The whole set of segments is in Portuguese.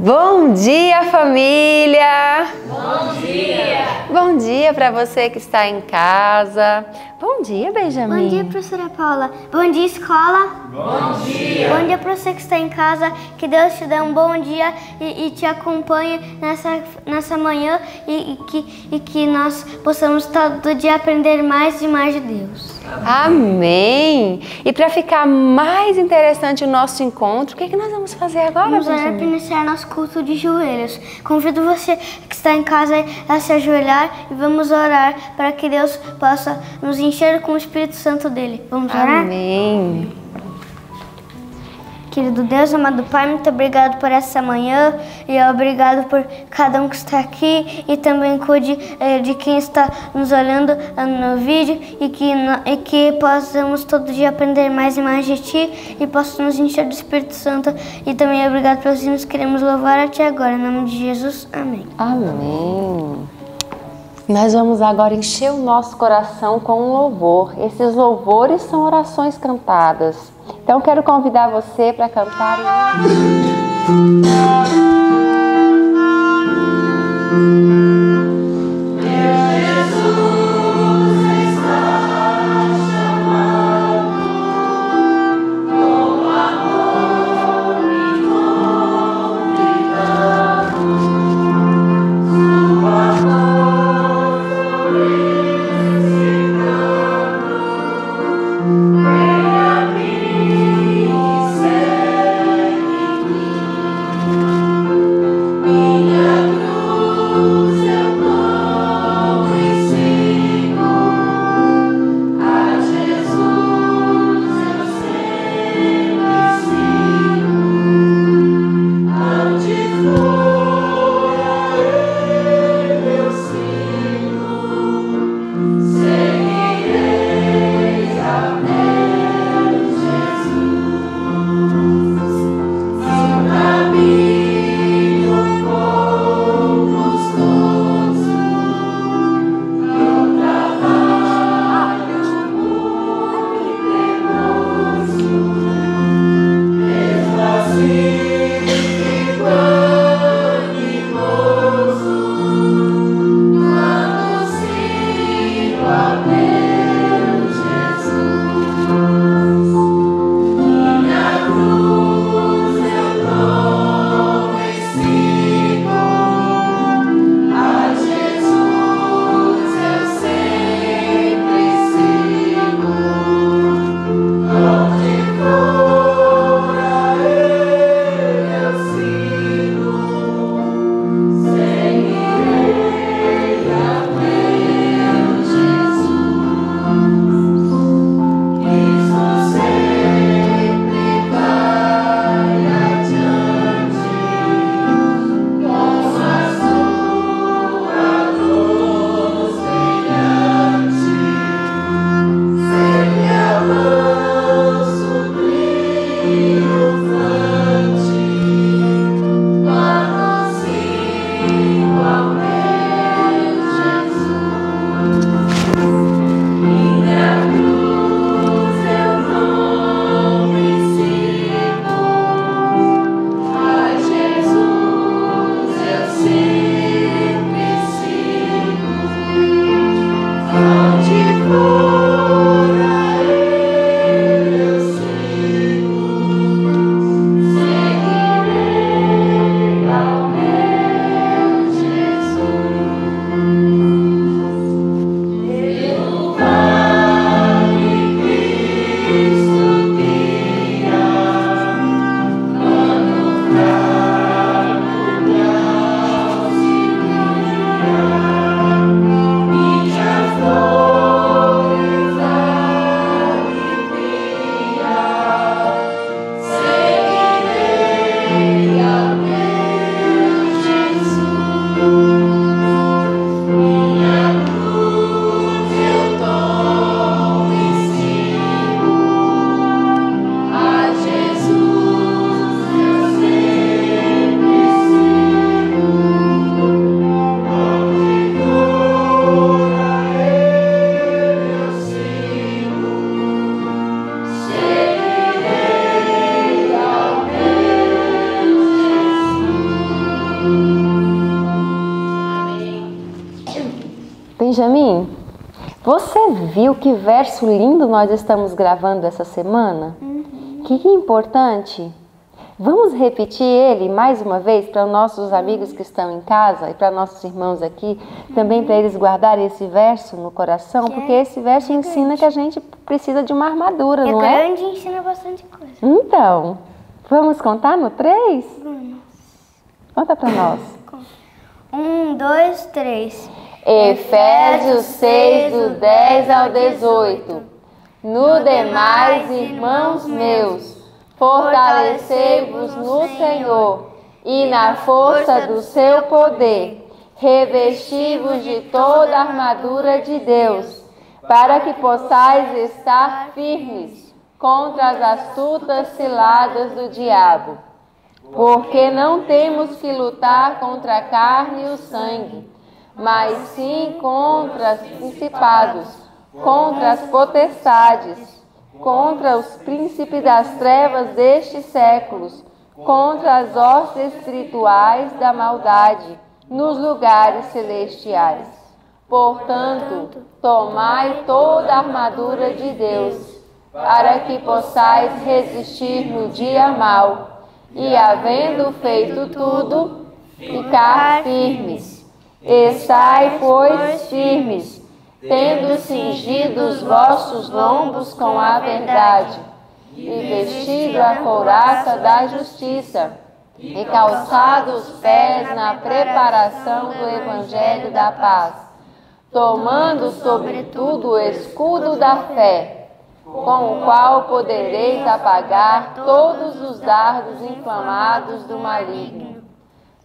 Bom dia, família! Bom dia! Bom dia para você que está em casa. Bom dia, Benjamin. Bom dia, professora Paula. Bom dia, escola. Bom dia! Bom dia para você que está em casa. Que Deus te dê um bom dia e te acompanhe nessa manhã e que nós possamos todo dia aprender mais e mais de Deus. Amém! E para ficar mais interessante o nosso encontro, o que nós vamos fazer agora, Vamos orar para Benjamin? iniciar nosso culto de joelhos. Convido você que está em casa a se ajoelhar e vamos orar para que Deus possa nos encher com o Espírito Santo dele. Vamos orar? Amém! Querido Deus, amado Pai, muito obrigado por essa manhã e obrigado por cada um que está aqui e também cuide de quem está nos olhando no vídeo e que possamos todo dia aprender mais e mais de Ti e possa nos encher do Espírito Santo e também obrigado pelos hinos, queremos louvar a Ti agora, em nome de Jesus, amém. Amém! Nós vamos agora encher o nosso coração com um louvor. Esses louvores são orações cantadas. Então, quero convidar você para cantar Minha cruz Benjamin, você viu que verso lindo nós estamos gravando essa semana? Que importante! Vamos repetir ele mais uma vez para os nossos amigos que estão em casa e para nossos irmãos aqui, também para eles guardarem esse verso no coração, porque esse verso ensina que a gente precisa de uma armadura, não é? É grande e ensina bastante coisa. Então, vamos contar no 3? Conta para nós. 1, 2, 3. Efésios 6, do 10 ao 18. No demais, irmãos meus, fortalecei-vos no Senhor e na força do seu poder, revesti-vos de toda a armadura de Deus, para que possais estar firmes contra as astutas ciladas do diabo. Porque não temos que lutar contra a carne e o sangue, mas sim contra os principados, contra as potestades, contra os príncipes das trevas destes séculos, contra as hostes espirituais da maldade nos lugares celestiais. Portanto, tomai toda a armadura de Deus, para que possais resistir no dia mau, e havendo feito tudo, ficar firmes. Estai, pois, firmes, tendo cingido os vossos lombos com a verdade, e vestido a couraça da justiça, e calçado os pés na preparação do evangelho da paz, tomando sobretudo o escudo da fé, com o qual podereis apagar todos os dardos inflamados do maligno.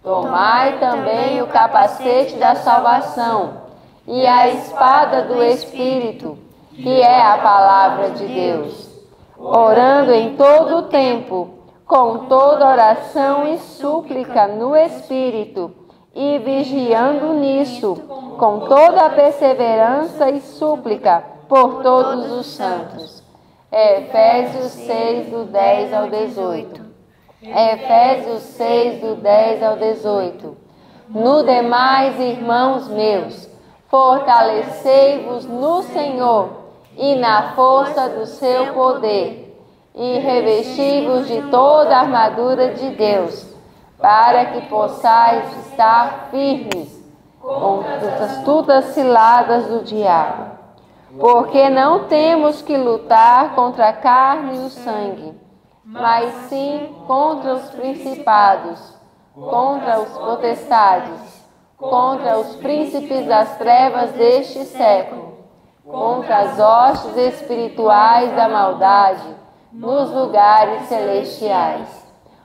Tomai também o capacete da salvação, e a espada do Espírito, que é a palavra de Deus, orando em todo o tempo, com toda oração e súplica no Espírito, e vigiando nisso, com toda a perseverança e súplica por todos os santos. Efésios 6, do 10 ao 18. Efésios 6, do 10 ao 18. No demais, irmãos meus, fortalecei-vos no Senhor e na força do seu poder, e revesti-vos de toda a armadura de Deus, para que possais estar firmes contra as astutas ciladas do diabo. Porque não temos que lutar contra a carne e o sangue, mas sim contra os principados, contra os potestades, contra os príncipes das trevas deste século, contra as hostes espirituais da maldade nos lugares celestiais.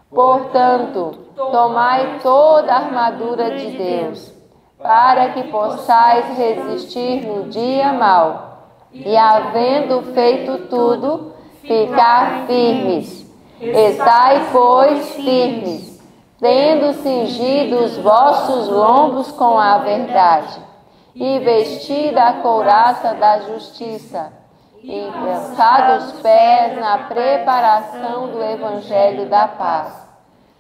Portanto, tomai toda a armadura de Deus, para que possais resistir no dia mau, e havendo feito tudo, ficar firmes. Estai, pois, firmes, tendo cingido os vossos lombos com a verdade, e vestida a couraça da justiça, e calçado os pés na preparação do evangelho da paz.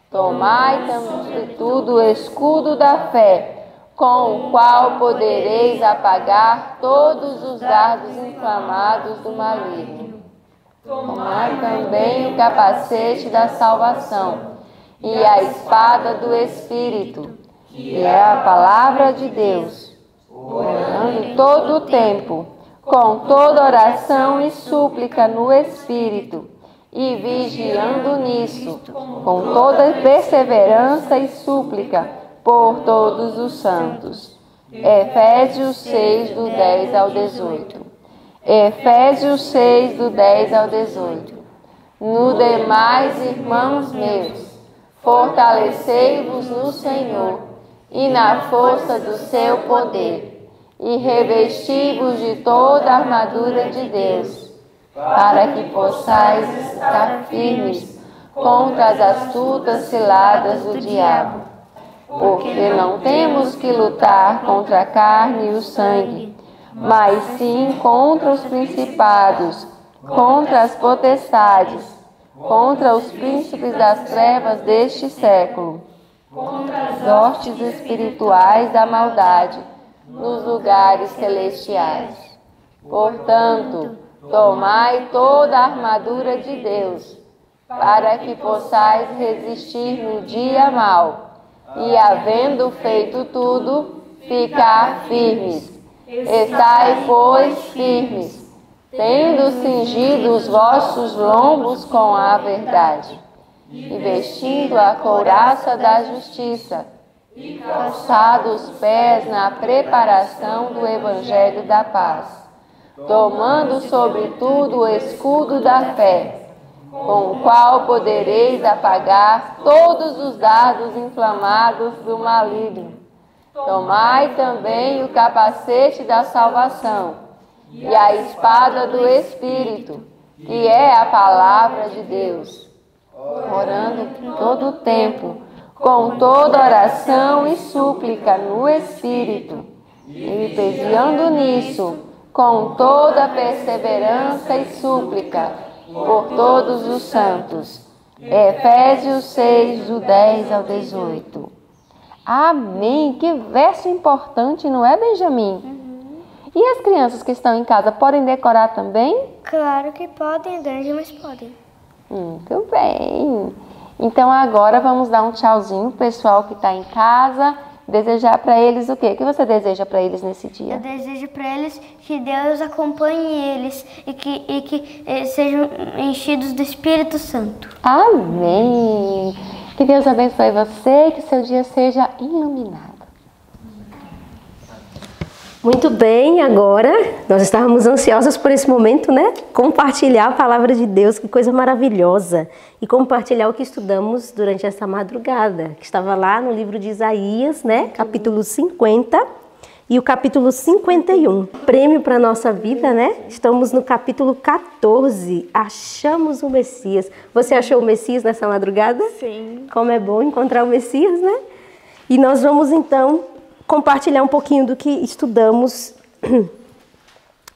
Tomai, sobretudo, o escudo da fé, com o qual podereis apagar todos os dardos inflamados do maligno. Tomai também o capacete da salvação e a espada do Espírito, que é a palavra de Deus, orando todo o tempo, com toda oração e súplica no Espírito, e vigiando nisso, com toda perseverança e súplica por todos os santos. Efésios 6, do 10 ao 18. Efésios 6, do 10 ao 18. No demais, irmãos meus, fortalecei-vos no Senhor e na força do seu poder, e revesti-vos de toda a armadura de Deus, para que possais estar firmes contra as astutas ciladas do diabo. Porque não temos que lutar contra a carne e o sangue, mas sim contra os principados, contra as potestades, contra os príncipes das trevas deste século, contra as hostes espirituais da maldade nos lugares celestiais. Portanto, tomai toda a armadura de Deus, para que possais resistir no dia mau, e havendo feito tudo, ficar firmes. Estai, pois, firmes, tendo cingido os vossos lombos com a verdade, e vestindo a couraça da justiça, e calçados os pés na preparação do evangelho da paz, tomando sobretudo o escudo da fé, com o qual podereis apagar todos os dardos inflamados do maligno. Tomai também o capacete da salvação e a espada do Espírito, que é a palavra de Deus, orando todo o tempo, com toda oração e súplica no Espírito, e pesando nisso, com toda perseverança e súplica, por todos os santos. Efésios 6, do 10 ao 18. Amém! Que verso importante, não é, Benjamin? E as crianças que estão em casa podem decorar também? Claro que podem, grande, mas podem. Muito bem! Então agora vamos dar um tchauzinho pro pessoal que está em casa. Desejar para eles o quê? O que você deseja para eles nesse dia? Eu desejo para eles que Deus acompanhe eles e que eles sejam enchidos do Espírito Santo. Amém! Que Deus abençoe você e que seu dia seja iluminado. Muito bem, agora nós estávamos ansiosas por esse momento, né? Compartilhar a palavra de Deus, que coisa maravilhosa. E compartilhar o que estudamos durante essa madrugada, que estava lá no livro de Isaías, né? Capítulo 50 e o capítulo 51. Prêmio para a nossa vida, né? Estamos no capítulo 14, achamos o Messias. Você achou o Messias nessa madrugada? Sim. Como é bom encontrar o Messias, né? E nós vamos então compartilhar um pouquinho do que estudamos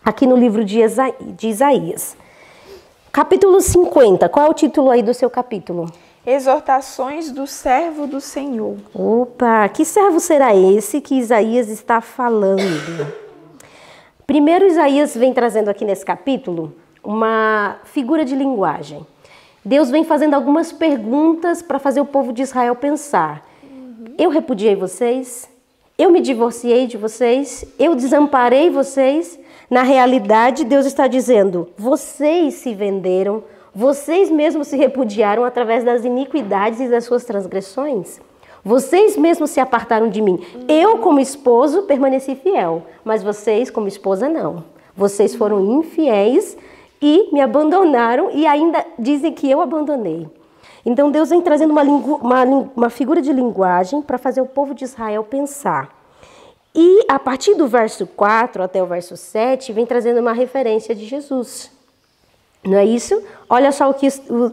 aqui no livro de Isaías. Capítulo 50, qual é o título aí do seu capítulo? Exortações do servo do Senhor. Opa, que servo será esse que Isaías está falando? Primeiro, Isaías vem trazendo aqui nesse capítulo uma figura de linguagem. Deus vem fazendo algumas perguntas para fazer o povo de Israel pensar. Eu repudiei vocês? Eu me divorciei de vocês? Eu desamparei vocês? Na realidade, Deus está dizendo, vocês se venderam, vocês mesmos se repudiaram através das iniquidades e das suas transgressões. Vocês mesmos se apartaram de mim. Eu, como esposo, permaneci fiel, mas vocês, como esposa, não. Vocês foram infiéis e me abandonaram e ainda dizem que eu abandonei. Então Deus vem trazendo uma figura de linguagem para fazer o povo de Israel pensar. E a partir do verso 4 até o verso 7, vem trazendo uma referência de Jesus. Não é isso? Olha só o que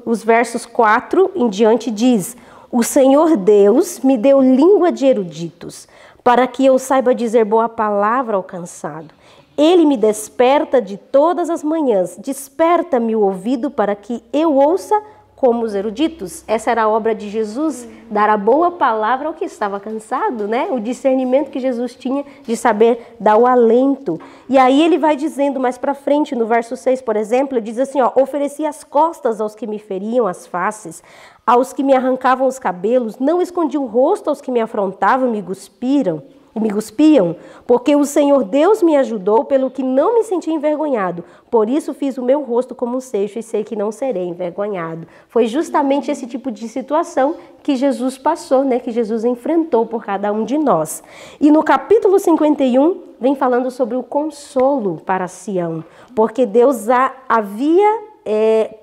os versos 4 em diante diz. O Senhor Deus me deu língua de eruditos, para que eu saiba dizer boa palavra ao cansado. Ele me desperta de todas as manhãs, desperta-me o ouvido para que eu ouça como os eruditos. Essa era a obra de Jesus, dar a boa palavra ao que estava cansado, né? O discernimento que Jesus tinha de saber dar o alento. E aí ele vai dizendo mais para frente, no verso 6, por exemplo, ele diz assim, ó, ofereci as costas aos que me feriam as faces, aos que me arrancavam os cabelos, não escondi o rosto aos que me afrontavam e me cuspiam, porque o Senhor Deus me ajudou, pelo que não me senti envergonhado. Por isso fiz o meu rosto como um seixo e sei que não serei envergonhado. Foi justamente esse tipo de situação que Jesus passou, né? Que Jesus enfrentou por cada um de nós. E no capítulo 51, vem falando sobre o consolo para Sião, porque Deus havia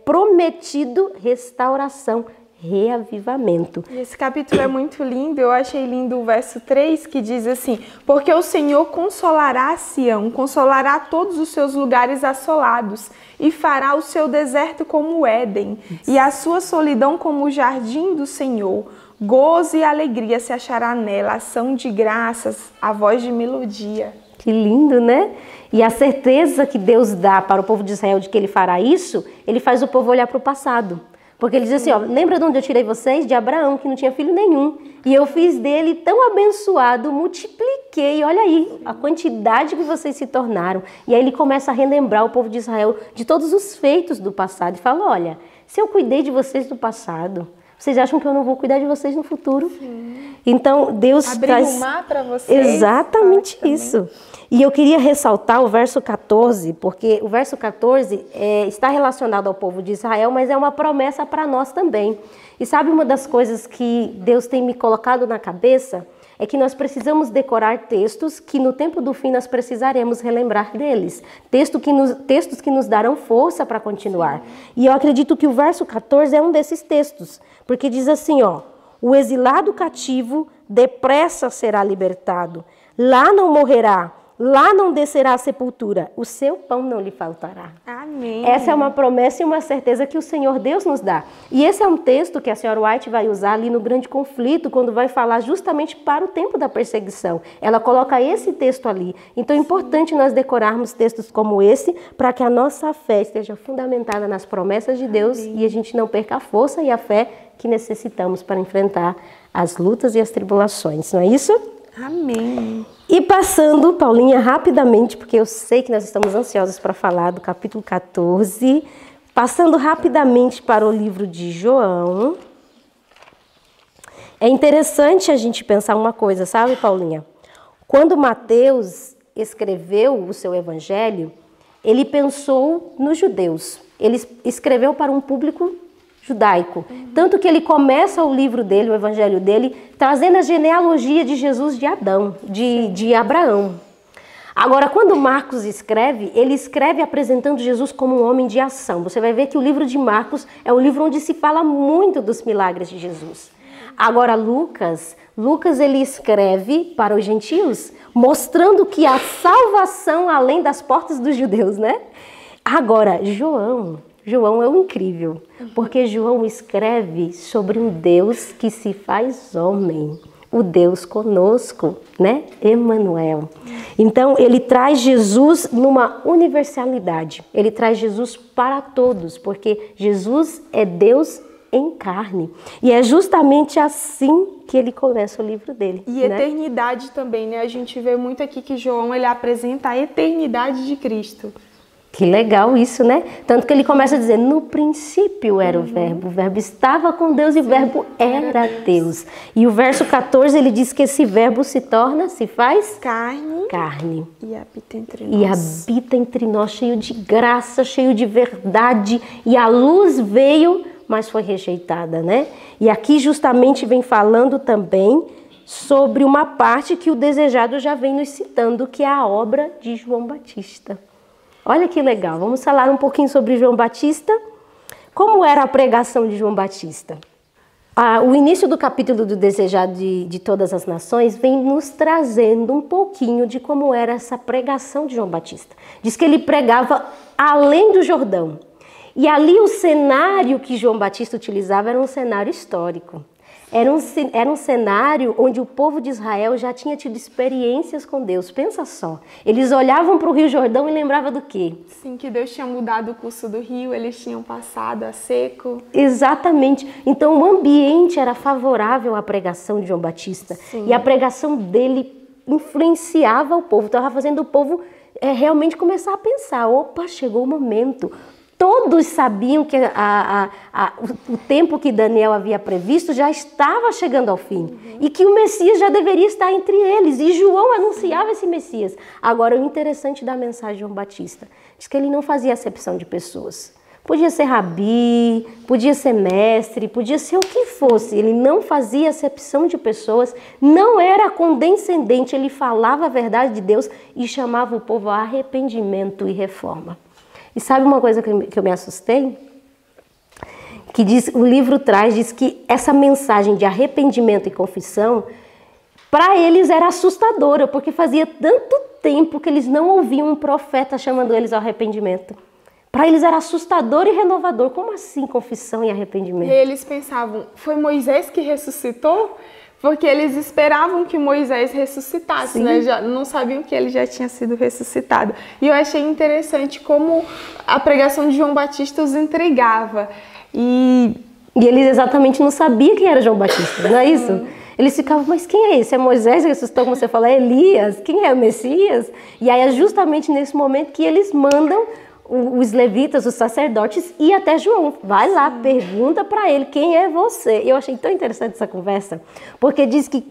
prometido restauração, reavivamento. E esse capítulo é muito lindo, eu achei lindo o verso 3 que diz assim, porque o Senhor consolará Sião, consolará todos os seus lugares assolados e fará o seu deserto como o Éden e a sua solidão como o jardim do Senhor. Gozo e alegria se achará nela, ação de graças, a voz de melodia. Que lindo, né? E a certeza que Deus dá para o povo de Israel de que ele fará isso, ele faz o povo olhar para o passado. Porque ele diz assim, ó, lembra de onde eu tirei vocês? De Abraão, que não tinha filho nenhum. E eu fiz dele tão abençoado, multipliquei, olha aí, a quantidade que vocês se tornaram. E aí ele começa a relembrar o povo de Israel de todos os feitos do passado. E fala, olha, se eu cuidei de vocês no passado, vocês acham que eu não vou cuidar de vocês no futuro? Sim. Então, Deus traz... Abrir um mar para vocês. Exatamente isso. E eu queria ressaltar o verso 14, porque o verso 14 está relacionado ao povo de Israel, mas é uma promessa para nós também. E sabe uma das coisas que Deus tem me colocado na cabeça? É que nós precisamos decorar textos que no tempo do fim nós precisaremos relembrar deles. Textos que nos darão força para continuar. Sim. E eu acredito que o verso 14 é um desses textos, porque diz assim, ó, o exilado cativo depressa será libertado, lá não morrerá, lá não descerá a sepultura, o seu pão não lhe faltará. Amém. Essa é uma promessa e uma certeza que o Senhor Deus nos dá. E esse é um texto que a senhora White vai usar ali no grande conflito, quando vai falar justamente para o tempo da perseguição. Ela coloca esse texto ali. Então é importante nós decorarmos textos como esse, para que a nossa fé esteja fundamentada nas promessas de Deus. Amém. E a gente não perca a força e a fé que necessitamos para enfrentar as lutas e as tribulações. Não é isso? Amém. E passando, Paulinha, rapidamente, porque eu sei que nós estamos ansiosos para falar do capítulo 14, passando rapidamente para o livro de João. É interessante a gente pensar uma coisa, sabe, Paulinha? Quando Mateus escreveu o seu evangelho, ele pensou nos judeus. Ele escreveu para um público judaico. Tanto que ele começa o livro dele, o evangelho dele, trazendo a genealogia de Jesus de Adão, de Abraão. Agora, quando Marcos escreve, ele escreve apresentando Jesus como um homem de ação. Você vai ver que o livro de Marcos é o livro onde se fala muito dos milagres de Jesus. Agora, Lucas ele escreve para os gentios, mostrando que há salvação além das portas dos judeus, né? Agora, João é o incrível, porque João escreve sobre um Deus que se faz homem, o Deus conosco, né? Emmanuel. Então, ele traz Jesus numa universalidade, ele traz Jesus para todos, porque Jesus é Deus em carne. E é justamente assim que ele começa o livro dele. E eternidade também, né? A gente vê muito aqui que João, ele apresenta a eternidade de Cristo. Que legal isso, né? Tanto que ele começa a dizer, no princípio era o verbo estava com Deus e o verbo era Deus. E o verso 14, ele diz que esse verbo se faz carne. E habita entre nós. E habita entre nós, cheio de graça, cheio de verdade. E a luz veio, mas foi rejeitada, né? E aqui justamente vem falando também sobre uma parte que o Desejado já vem nos citando, que é a obra de João Batista. Olha que legal, vamos falar um pouquinho sobre João Batista. Como era a pregação de João Batista? O início do capítulo do Desejado de Todas as Nações vem nos trazendo um pouquinho de como era essa pregação de João Batista. Diz que ele pregava além do Jordão. E ali o cenário que João Batista utilizava era um cenário histórico. Era um cenário onde o povo de Israel já tinha tido experiências com Deus. Pensa só, eles olhavam para o Rio Jordão e lembravam do quê? Sim, que Deus tinha mudado o curso do rio, eles tinham passado a seco. Exatamente. Então o ambiente era favorável à pregação de João Batista. Sim. E a pregação dele influenciava o povo, estava fazendo o povo realmente começar a pensar, opa, chegou o momento. Todos sabiam que o tempo que Daniel havia previsto já estava chegando ao fim. E que o Messias já deveria estar entre eles. E João anunciava esse Messias. Agora, o interessante da mensagem de João Batista diz que ele não fazia acepção de pessoas. Podia ser rabi, podia ser mestre, podia ser o que fosse. Ele não fazia acepção de pessoas, não era condescendente. Ele falava a verdade de Deus e chamava o povo a arrependimento e reforma. E sabe uma coisa que eu me assustei? Que o livro diz que essa mensagem de arrependimento e confissão, para eles era assustadora, porque fazia tanto tempo que eles não ouviam um profeta chamando eles ao arrependimento. Para eles era assustador e renovador. Como assim confissão e arrependimento? E eles pensavam, foi Moisés que ressuscitou? Porque eles esperavam que Moisés ressuscitasse, né? Já não sabiam que ele já tinha sido ressuscitado. E eu achei interessante como a pregação de João Batista os intrigava. E E eles exatamente não sabiam quem era João Batista, não é isso? Eles ficavam, mas quem é esse? É Moisés que ressuscitou, como você fala, é Elias? Quem é o Messias? E aí é justamente nesse momento que eles mandam os levitas, os sacerdotes, ir até João. Vai lá, pergunta para ele, quem é você? Eu achei tão interessante essa conversa, porque diz que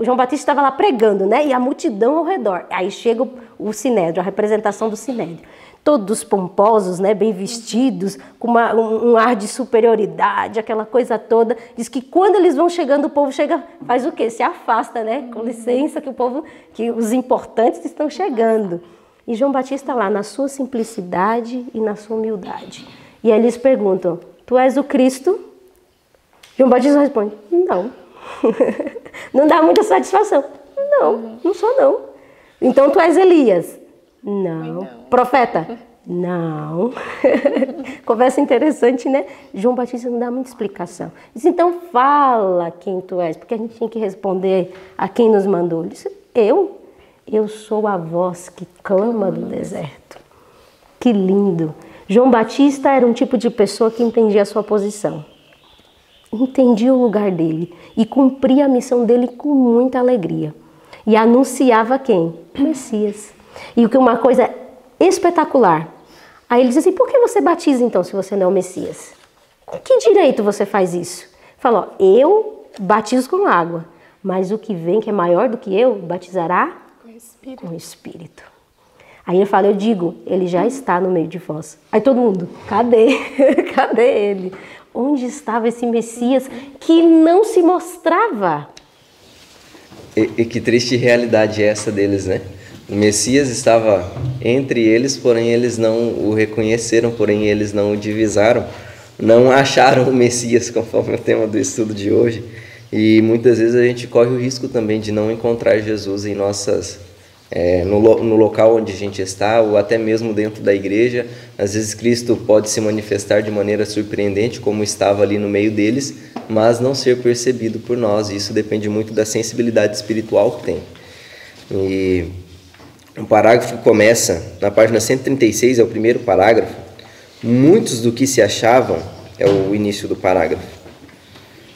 João Batista estava lá pregando, né? E a multidão ao redor. Aí chega o Sinédrio, a representação do Sinédrio. Todos pomposos, né, bem vestidos, com um ar de superioridade, aquela coisa toda. Diz que quando eles vão chegando, o povo chega, faz o quê? Se afasta, né? Com licença, que os importantes estão chegando. E João Batista lá, na sua simplicidade e na sua humildade. E aí eles perguntam, tu és o Cristo? João Batista responde, não. Não dá muita satisfação. Não sou não. Então tu és Elias? Não. Profeta? Não. Conversa interessante, né? João Batista não dá muita explicação. Diz, então fala quem tu és, porque a gente tem que responder a quem nos mandou. Ele disse, eu sou a voz que clama do deserto. Que lindo. João Batista era um tipo de pessoa que entendia a sua posição. Entendia o lugar dele e cumpria a missão dele com muita alegria. E anunciava quem? O Messias. E uma coisa espetacular. Aí ele diz assim, por que você batiza então se você não é o Messias? Com que direito você faz isso? Fala, ó, eu batizo com água, mas o que vem, que é maior do que eu, batizará com o Espírito. Aí ele fala, eu digo, ele já está no meio de vós. Aí todo mundo, cadê? Cadê ele? Onde estava esse Messias que não se mostrava? E que triste realidade é essa deles, né? O Messias estava entre eles, porém eles não o reconheceram, porém eles não o divisaram, não acharam o Messias, conforme o tema do estudo de hoje. E muitas vezes a gente corre o risco também de não encontrar Jesus em no local onde a gente está, ou até mesmo dentro da igreja. Às vezes Cristo pode se manifestar de maneira surpreendente, como estava ali no meio deles, mas não ser percebido por nós. Isso depende muito da sensibilidade espiritual que tem. E o parágrafo começa na página 136, é o primeiro parágrafo. Muitos do que se achavam, é o início do parágrafo.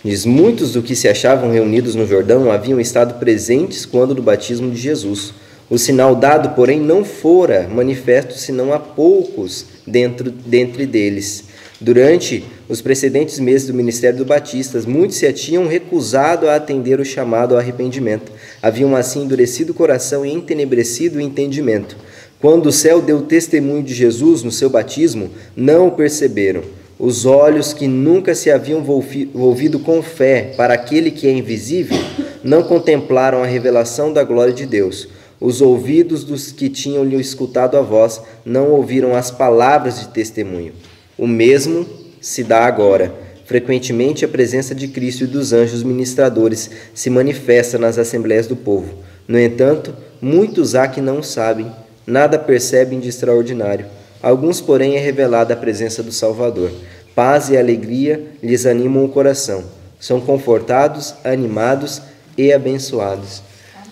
Diz, muitos do que se achavam reunidos no Jordão haviam estado presentes quando do batismo de Jesus. O sinal dado, porém, não fora manifesto senão a poucos dentre deles. Durante os precedentes meses do ministério do Batista, muitos se tinham recusado a atender o chamado ao arrependimento. Haviam assim endurecido o coração e entenebrecido o entendimento. Quando o céu deu testemunho de Jesus no seu batismo, não o perceberam. Os olhos que nunca se haviam volvido com fé para aquele que é invisível, não contemplaram a revelação da glória de Deus. Os ouvidos dos que tinham lhe escutado a voz não ouviram as palavras de testemunho. O mesmo se dá agora. Frequentemente a presença de Cristo e dos anjos ministradores se manifesta nas assembleias do povo. No entanto, muitos há que não sabem, nada percebem de extraordinário. Alguns, porém, é revelada a presença do Salvador. Paz e alegria lhes animam o coração. São confortados, animados e abençoados.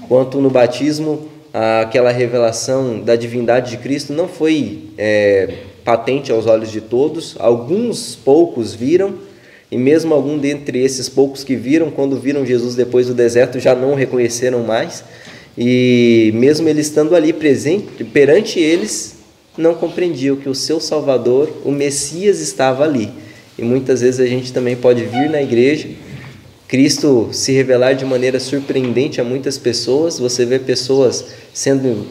Quanto no batismo, aquela revelação da divindade de Cristo não foi patente aos olhos de todos. Alguns poucos viram, e mesmo algum dentre esses poucos que viram, quando viram Jesus depois do deserto, já não o reconheceram mais. E mesmo ele estando ali presente, perante eles, não compreendiam que o seu Salvador, o Messias, estava ali. E muitas vezes a gente também pode vir na igreja, Cristo se revelar de maneira surpreendente a muitas pessoas. Você vê pessoas sendo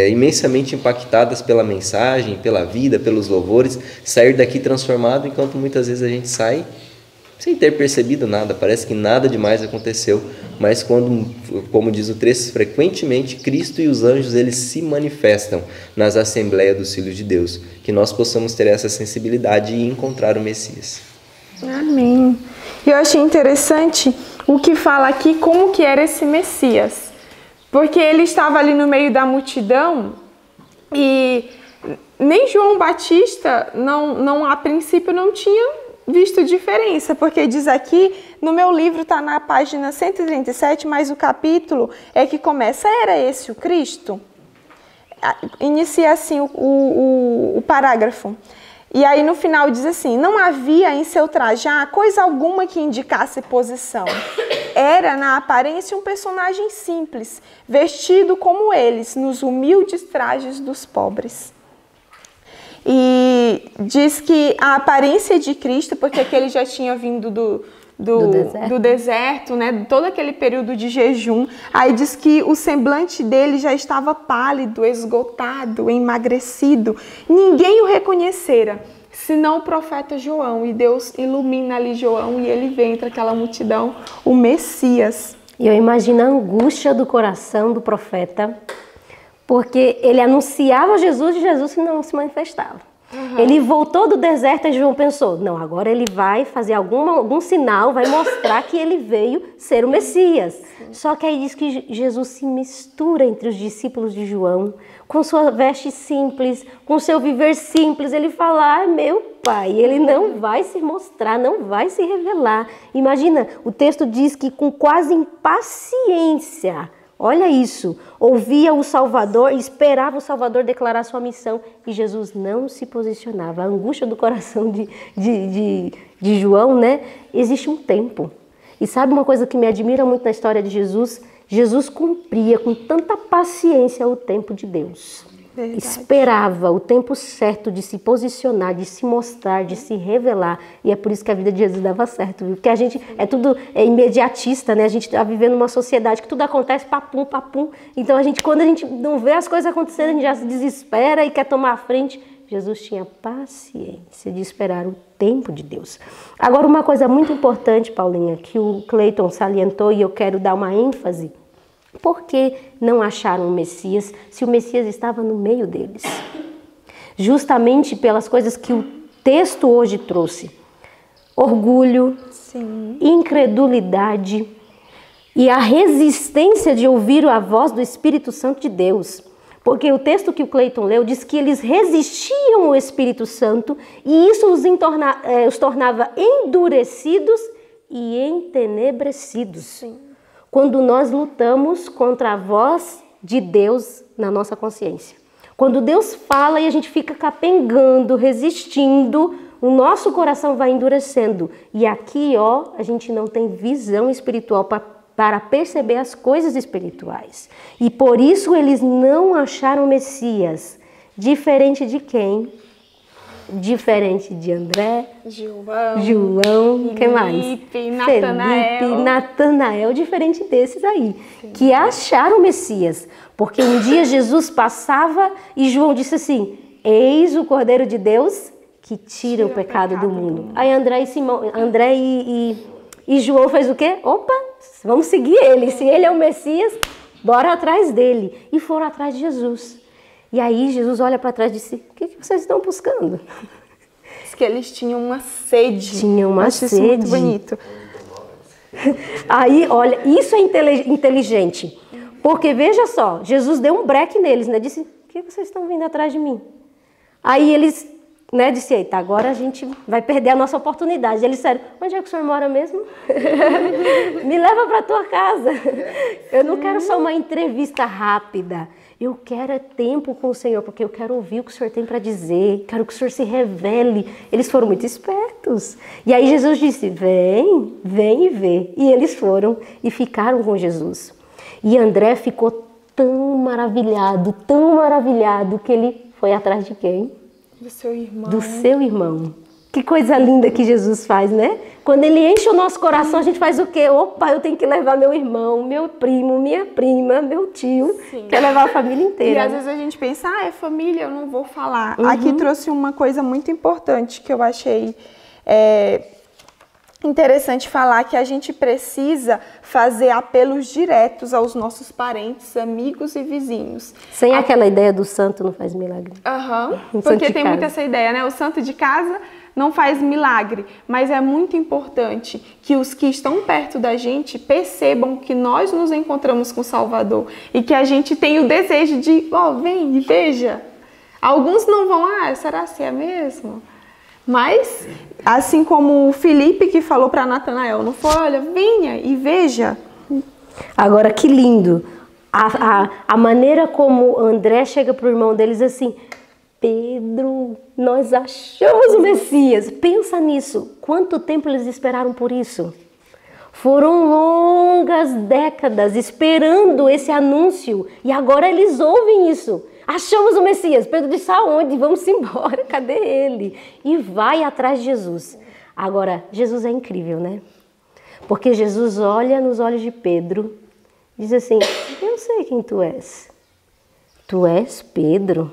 imensamente impactadas pela mensagem, pela vida, pelos louvores, sair daqui transformado, enquanto muitas vezes a gente sai sem ter percebido nada, parece que nada demais aconteceu, mas quando, como diz o texto, frequentemente Cristo e os anjos, eles se manifestam nas assembleias dos filhos de Deus, que nós possamos ter essa sensibilidade e encontrar o Messias. Amém. Eu achei interessante o que fala aqui, como que era esse Messias, porque ele estava ali no meio da multidão e nem João Batista, a princípio, não tinha visto diferença, porque diz aqui, no meu livro está na página 137, mas o capítulo é que começa, era esse o Cristo? Inicia assim o parágrafo. E aí no final diz assim, não havia em seu trajar coisa alguma que indicasse posição. Era na aparência um personagem simples, vestido como eles, nos humildes trajes dos pobres. E diz que a aparência de Cristo, porque aquele já tinha vindo do deserto, né? Todo aquele período de jejum. Aí diz que o semblante dele já estava pálido, esgotado, emagrecido. Ninguém o reconhecera, senão o profeta João. E Deus ilumina ali João e ele vê entre aquela multidão o Messias. E eu imagino a angústia do coração do profeta, porque ele anunciava Jesus e Jesus não se manifestava. Ele voltou do deserto e João pensou, não, agora ele vai fazer algum sinal, vai mostrar que ele veio ser o Messias. Só que aí diz que Jesus se mistura entre os discípulos de João, com sua veste simples, com seu viver simples. Ele fala, meu pai, ele não vai se mostrar, não vai se revelar. Imagina, o texto diz que com quase impaciência, olha isso, ouvia o Salvador, esperava o Salvador declarar sua missão e Jesus não se posicionava. A angústia do coração de João, né? Existe um tempo. E sabe uma coisa que me admira muito na história de Jesus? Jesus cumpria com tanta paciência o tempo de Deus. Verdade. Esperava o tempo certo de se posicionar, de se mostrar, de se revelar. E é por isso que a vida de Jesus dava certo, viu? Porque a gente é imediatista, né? A gente está vivendo uma sociedade que tudo acontece papum, papum. Então quando a gente não vê as coisas acontecendo, a gente já se desespera e quer tomar a frente. Jesus tinha paciência de esperar o tempo de Deus. Agora, uma coisa muito importante, Paulinha, que o Cleiton salientou e eu quero dar uma ênfase. Por que não acharam o Messias se o Messias estava no meio deles? Justamente pelas coisas que o texto hoje trouxe. Orgulho, sim, incredulidade e a resistência de ouvir a voz do Espírito Santo de Deus. Porque o texto que o Cleiton leu diz que eles resistiam ao Espírito Santo e isso os tornava endurecidos e entenebrecidos. Sim. Quando nós lutamos contra a voz de Deus na nossa consciência. Quando Deus fala e a gente fica capengando, resistindo, o nosso coração vai endurecendo. E aqui, a gente não tem visão espiritual para perceber as coisas espirituais. E por isso eles não acharam o Messias. Diferente de quem? Diferente de André, João, quem mais? Felipe, Natanael, diferente desses aí, sim, que acharam o Messias. Porque um dia Jesus passava e João disse assim, eis o Cordeiro de Deus que tira o pecado do mundo. Aí André e João fez o quê? Opa, vamos seguir ele. Se ele é o Messias, bora atrás dele. E foram atrás de Jesus. E aí Jesus olha para trás e disse, o que vocês estão buscando? Diz que eles tinham uma sede. Tinham uma sede. Isso muito bonito. Aí, olha, isso é inteligente. Porque veja só, Jesus deu um breque neles, né? Disse, o que vocês estão vindo atrás de mim? Aí eles, né, disse, eita, agora a gente vai perder a nossa oportunidade. Eles disseram, onde é que o senhor mora mesmo? Me leva para a tua casa. Eu não quero só uma entrevista rápida. Eu quero tempo com o Senhor, porque eu quero ouvir o que o Senhor tem para dizer, quero que o Senhor se revele. Eles foram muito espertos. E aí Jesus disse, vem e vê. E eles foram e ficaram com Jesus. E André ficou tão maravilhado, que ele foi atrás de quem? Do seu irmão. Do seu irmão. Que coisa linda que Jesus faz, né? Quando ele enche o nosso coração, a gente faz o quê? Opa, eu tenho que levar meu irmão, meu primo, minha prima, meu tio. Sim. Quer levar a família inteira. E às vezes a gente pensa, é família, eu não vou falar. Aqui trouxe uma coisa muito importante que eu achei interessante falar, que a gente precisa fazer apelos diretos aos nossos parentes, amigos e vizinhos. Sem aquela ideia do santo não faz milagre. Porque tem muito essa ideia, né? O santo de casa não faz milagre, mas é muito importante que os que estão perto da gente percebam que nós nos encontramos com o Salvador e que a gente tem o desejo de, vem e veja. Alguns não vão, será que é mesmo? Mas, assim como o Felipe que falou para Natanael, não foi, olha, venha e veja. Agora, que lindo. A maneira como André chega para o irmão deles assim, Pedro, nós achamos o Messias. Pensa nisso. Quanto tempo eles esperaram por isso? Foram longas décadas esperando esse anúncio e agora eles ouvem isso. Achamos o Messias. Pedro disse, aonde? Vamos embora, cadê ele? E vai atrás de Jesus. Agora, Jesus é incrível, né? Porque Jesus olha nos olhos de Pedro e diz assim, eu sei quem tu és. Tu és Pedro.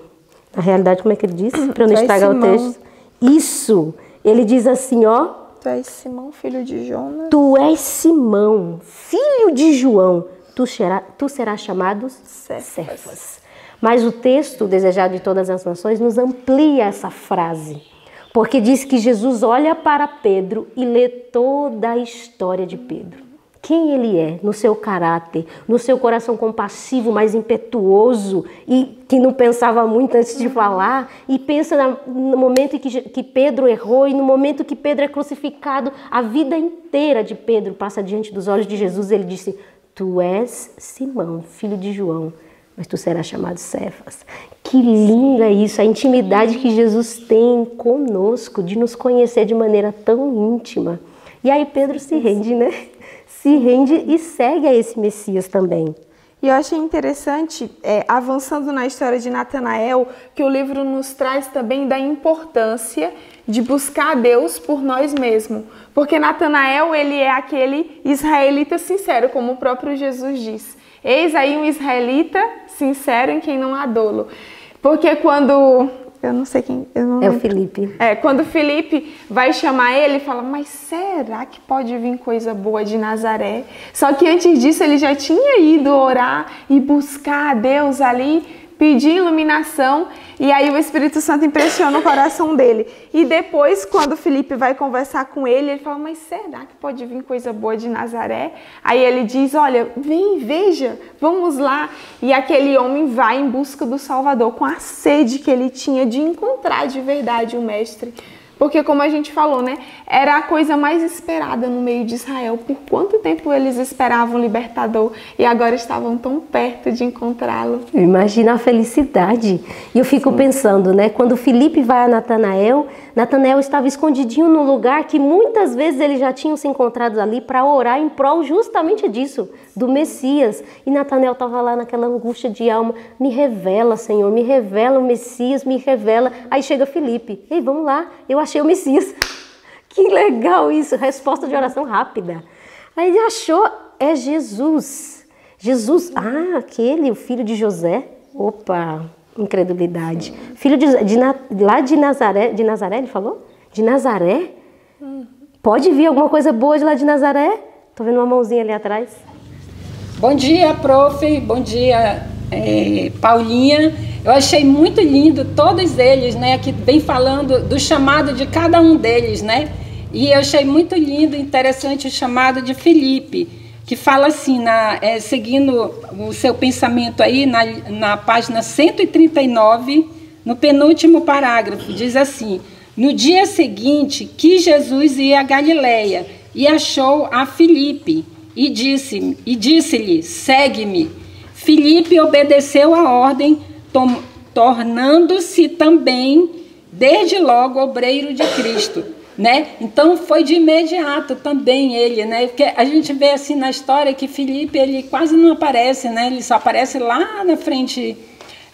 Na realidade, como é que ele diz? Para eu não estragar o texto. Isso. Ele diz assim, ó. Tu és Simão, filho de Jonas. Tu és Simão, filho de João. Tu serás chamado Cefas. Mas o texto, Desejado de Todas as Nações, nos amplia essa frase. Porque diz que Jesus olha para Pedro e lê toda a história de Pedro. Quem ele é no seu caráter, no seu coração compassivo, mais impetuoso e que não pensava muito antes de falar, e pensa no momento em que Pedro errou e no momento que Pedro é crucificado, a vida inteira de Pedro passa diante dos olhos de Jesus. Ele disse, tu és Simão, filho de João, mas tu serás chamado Cefas. Que linda é isso, a intimidade que Jesus tem conosco, de nos conhecer de maneira tão íntima. E aí Pedro se rende, né? Se rende e segue a esse Messias também. E eu achei interessante, avançando na história de Natanael, que o livro nos traz também da importância de buscar a Deus por nós mesmos. Porque Natanael, ele é aquele israelita sincero, como o próprio Jesus diz. Eis aí um israelita sincero em quem não há dolo. Porque quando... Eu não sei quem... É o Felipe. Quando Felipe vai chamar ele, fala, mas será que pode vir coisa boa de Nazaré? Só que antes disso ele já tinha ido orar e buscar a Deus ali, pedir iluminação, e aí o Espírito Santo impressiona o coração dele. E depois, quando Felipe vai conversar com ele, ele fala, mas será que pode vir coisa boa de Nazaré? Aí ele diz, olha, vem, veja, vamos lá. E aquele homem vai em busca do Salvador, com a sede que ele tinha de encontrar de verdade o Mestre. Porque, como a gente falou, né, era a coisa mais esperada no meio de Israel. Por quanto tempo eles esperavam o libertador e agora estavam tão perto de encontrá-lo? Imagina a felicidade. E eu fico pensando, né, quando Felipe vai a Natanael, Natanael estava escondidinho num lugar que muitas vezes eles já tinham se encontrado ali para orar em prol justamente disso, do Messias. E Natanael estava lá naquela angústia de alma, me revela, Senhor, me revela o Messias, me revela. Aí chega Felipe, ei, vamos lá, eu achei o Messias. Que legal isso, resposta de oração rápida. Aí ele achou, é Jesus. Jesus, aquele, o filho de José. Opa, incredulidade. Filho lá de Nazaré, ele falou? De Nazaré? Pode vir alguma coisa boa de lá de Nazaré? Tô vendo uma mãozinha ali atrás. Bom dia, prof. Bom dia, Paulinha. Eu achei muito lindo todos eles, né, que vem falando do chamado de cada um deles, né? E eu achei muito lindo e interessante o chamado de Felipe, que fala assim, seguindo o seu pensamento aí, na página 139, no penúltimo parágrafo, diz assim, no dia seguinte, que Jesus ia a Galileia e achou a Filipe e disse-lhe, segue-me. Filipe obedeceu a ordem, tornando-se também, desde logo, obreiro de Cristo, né? Então, foi de imediato também ele, né? Porque a gente vê assim na história que Filipe, ele quase não aparece, né? Ele só aparece lá na frente,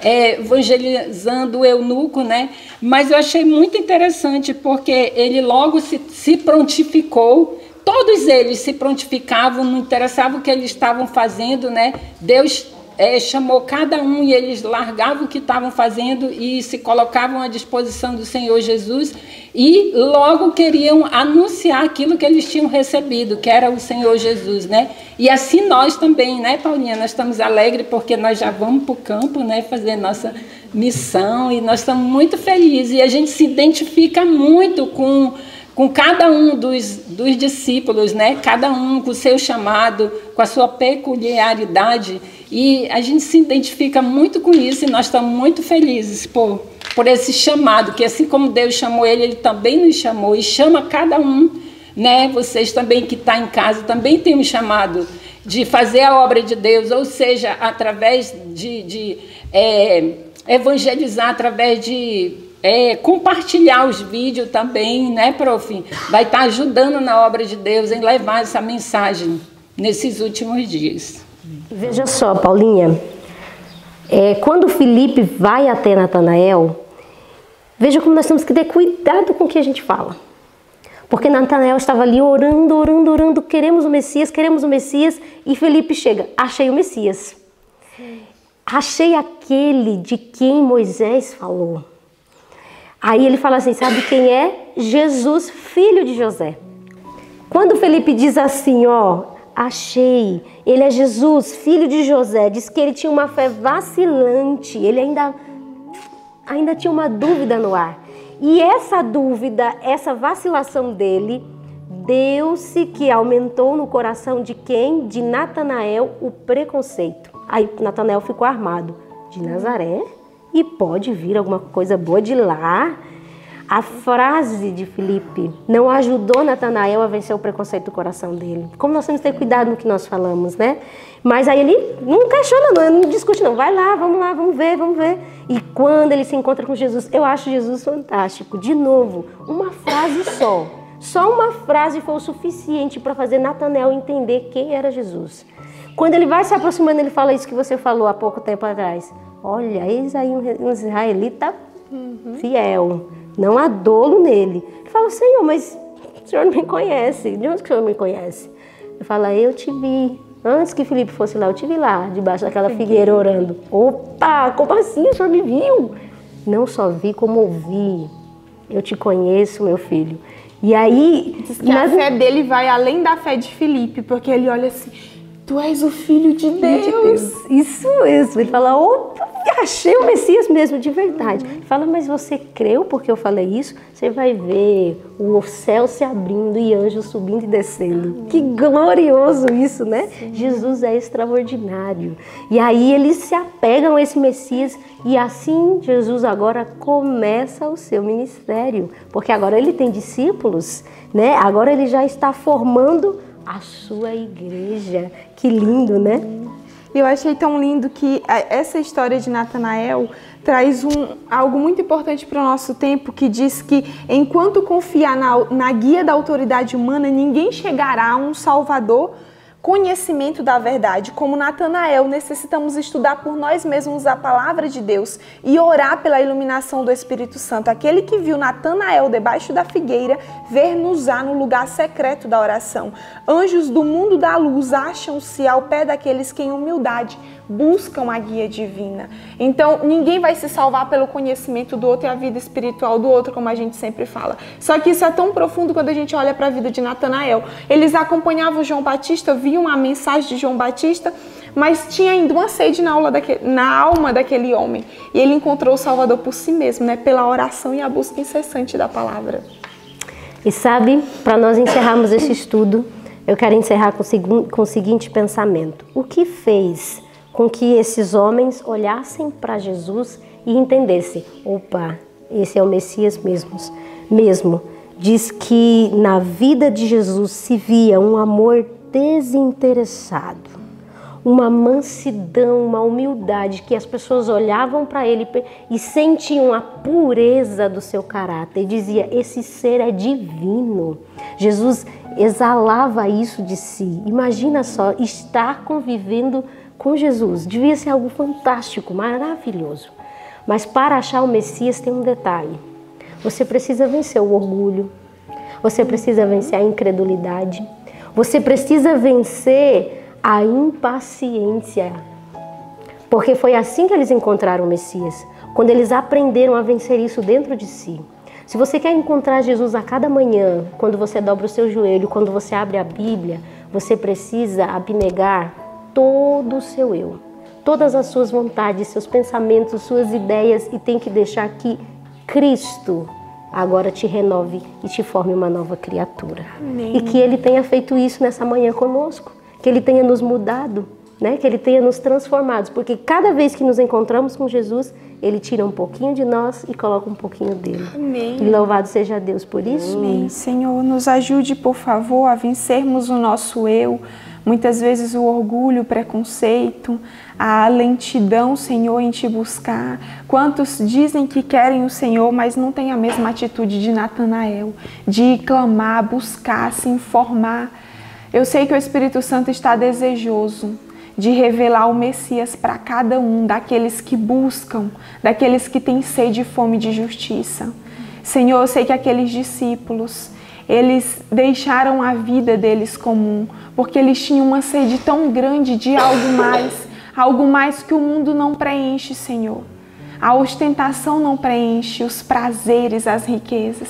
evangelizando o eunuco, né? Mas eu achei muito interessante, porque ele logo se prontificou. Todos eles se prontificavam, não interessava o que eles estavam fazendo, né? Deus chamou cada um e eles largavam o que estavam fazendo e se colocavam à disposição do Senhor Jesus e logo queriam anunciar aquilo que eles tinham recebido, que era o Senhor Jesus, né? E assim nós também, né, Paulinha? Nós estamos alegres porque nós já vamos para o campo, né, fazer nossa missão e nós estamos muito felizes e a gente se identifica muito com cada um dos discípulos, né? Cada um com o seu chamado, com a sua peculiaridade. E a gente se identifica muito com isso e nós estamos muito felizes por esse chamado, que assim como Deus chamou ele também nos chamou e chama cada um, né? Vocês também que estão em casa também têm um chamado de fazer a obra de Deus, ou seja, através de evangelizar através de compartilhar os vídeos também, né, prof? Vai estar ajudando na obra de Deus em levar essa mensagem nesses últimos dias. Veja só, Paulinha, quando Felipe vai até Natanael, veja como nós temos que ter cuidado com o que a gente fala. Porque Natanael estava ali orando, orando, orando, queremos o Messias, e Felipe chega, achei o Messias. Achei aquele de quem Moisés falou. Aí ele fala assim, sabe quem é? Jesus, filho de José. Quando Felipe diz assim, ó, achei, ele é Jesus, filho de José, diz que ele tinha uma fé vacilante, ele ainda tinha uma dúvida no ar. E essa dúvida, essa vacilação dele, deu-se que aumentou no coração de quem? De Natanael, o preconceito. Aí Natanael ficou armado. De Nazaré? E pode vir alguma coisa boa de lá? A frase de Felipe não ajudou Natanael a vencer o preconceito do coração dele. Como nós temos que ter cuidado no que nós falamos, né? Mas aí ele não questiona, não discute não. Vai lá, vamos ver. E quando ele se encontra com Jesus, eu acho Jesus fantástico. De novo, uma frase só. Só uma frase foi o suficiente para fazer Natanael entender quem era Jesus. Quando ele vai se aproximando, ele fala isso que você falou há pouco tempo atrás. Olha, eis aí um israelita fiel. Não há dolo nele. Ele fala, Senhor, mas o Senhor não me conhece. De onde que o Senhor me conhece? Ele fala, eu te vi. Antes que Felipe fosse lá, eu te vi lá, debaixo daquela figueira orando. Opa, como assim? O Senhor me viu? Não só vi, como ouvi. Eu te conheço, meu filho. E aí... Diz que a fé dele vai além da fé de Felipe, porque ele olha assim... Tu és o Filho de Deus. Isso mesmo. Ele fala, opa, achei o Messias mesmo, de verdade. Ele fala, mas você creu porque eu falei isso? Você vai ver o céu se abrindo e anjos subindo e descendo. Que glorioso isso, né? Sim. Jesus é extraordinário. E aí eles se apegam a esse Messias e assim Jesus agora começa o seu ministério. Porque agora ele tem discípulos, né? Agora ele já está formando a sua igreja. Que lindo, né? Eu achei tão lindo que essa história de Natanael traz algo muito importante para o nosso tempo, que diz que enquanto confiar na guia da autoridade humana, ninguém chegará a um Salvador, conhecimento da verdade. Como Natanael, necessitamos estudar por nós mesmos a palavra de Deus e orar pela iluminação do Espírito Santo. Aquele que viu Natanael debaixo da figueira, ver-nos-á no lugar secreto da oração. Anjos do mundo da luz acham-se ao pé daqueles que em humildade buscam a guia divina. Então, ninguém vai se salvar pelo conhecimento do outro e a vida espiritual do outro, como a gente sempre fala. Só que isso é tão profundo quando a gente olha para a vida de Natanael. Eles acompanhavam João Batista, viam a mensagem de João Batista, mas tinha ainda uma sede na alma daquele homem. E ele encontrou o Salvador por si mesmo, né? Pela oração e a busca incessante da palavra. E sabe, para nós encerrarmos esse estudo, eu quero encerrar com o seguinte pensamento. O que fez com que esses homens olhassem para Jesus e entendessem, opa, esse é o Messias mesmo. Diz que na vida de Jesus se via um amor desinteressado, uma mansidão, uma humildade, que as pessoas olhavam para ele e sentiam a pureza do seu caráter e dizia, esse ser é divino. Jesus exalava isso de si. Imagina só, estar convivendo com Jesus. Devia ser algo fantástico, maravilhoso. Mas para achar o Messias tem um detalhe. Você precisa vencer o orgulho. Você precisa vencer a incredulidade. Você precisa vencer a impaciência. Porque foi assim que eles encontraram o Messias. Quando eles aprenderam a vencer isso dentro de si. Se você quer encontrar Jesus a cada manhã, quando você dobra o seu joelho, quando você abre a Bíblia, você precisa abnegar todo o seu eu, todas as suas vontades, seus pensamentos, suas ideias, e tem que deixar que Cristo agora te renove e te forme uma nova criatura. Amém. E que Ele tenha feito isso nessa manhã conosco, que Ele tenha nos mudado, né? Que Ele tenha nos transformado, porque cada vez que nos encontramos com Jesus, Ele tira um pouquinho de nós e coloca um pouquinho dele. Amém. E louvado seja Deus por isso. Amém. Senhor, nos ajude, por favor, a vencermos o nosso eu, Muitas vezes o orgulho, o preconceito, a lentidão, Senhor, em te buscar. Quantos dizem que querem o Senhor, mas não têm a mesma atitude de Natanael, de clamar, buscar, se informar. Eu sei que o Espírito Santo está desejoso de revelar o Messias para cada um daqueles que buscam, daqueles que têm sede e fome de justiça. Senhor, eu sei que aqueles discípulos, eles deixaram a vida deles comum, porque eles tinham uma sede tão grande de algo mais que o mundo não preenche, Senhor. A ostentação não preenche, os prazeres, as riquezas.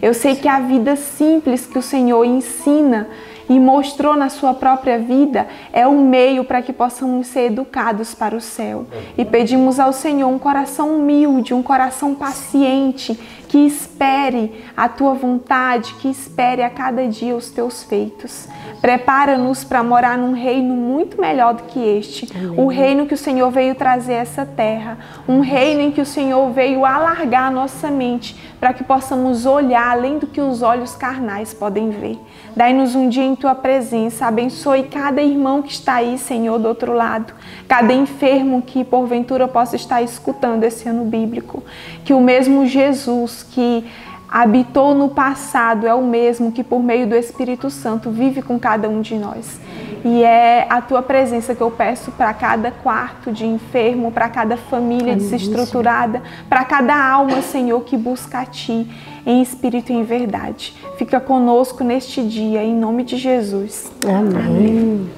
Eu sei que a vida simples que o Senhor ensina e mostrou na sua própria vida é um meio para que possamos ser educados para o céu. E pedimos ao Senhor um coração humilde, um coração paciente, que espere a tua vontade, que espere a cada dia os teus feitos. Prepara-nos para morar num reino muito melhor do que este. O reino que o Senhor veio trazer a essa terra. Um reino em que o Senhor veio alargar a nossa mente para que possamos olhar além do que os olhos carnais podem ver. Dai-nos um dia em tua presença. Abençoe cada irmão que está aí, Senhor, do outro lado. Cada enfermo que porventura possa estar escutando esse ano bíblico. Que o mesmo Jesus que habitou no passado é o mesmo que por meio do Espírito Santo vive com cada um de nós. E é a tua presença que eu peço para cada quarto de enfermo, para cada família desestruturada, para cada alma, Senhor, que busca a ti em espírito e em verdade. Fica conosco neste dia, em nome de Jesus. Amém.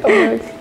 Amém.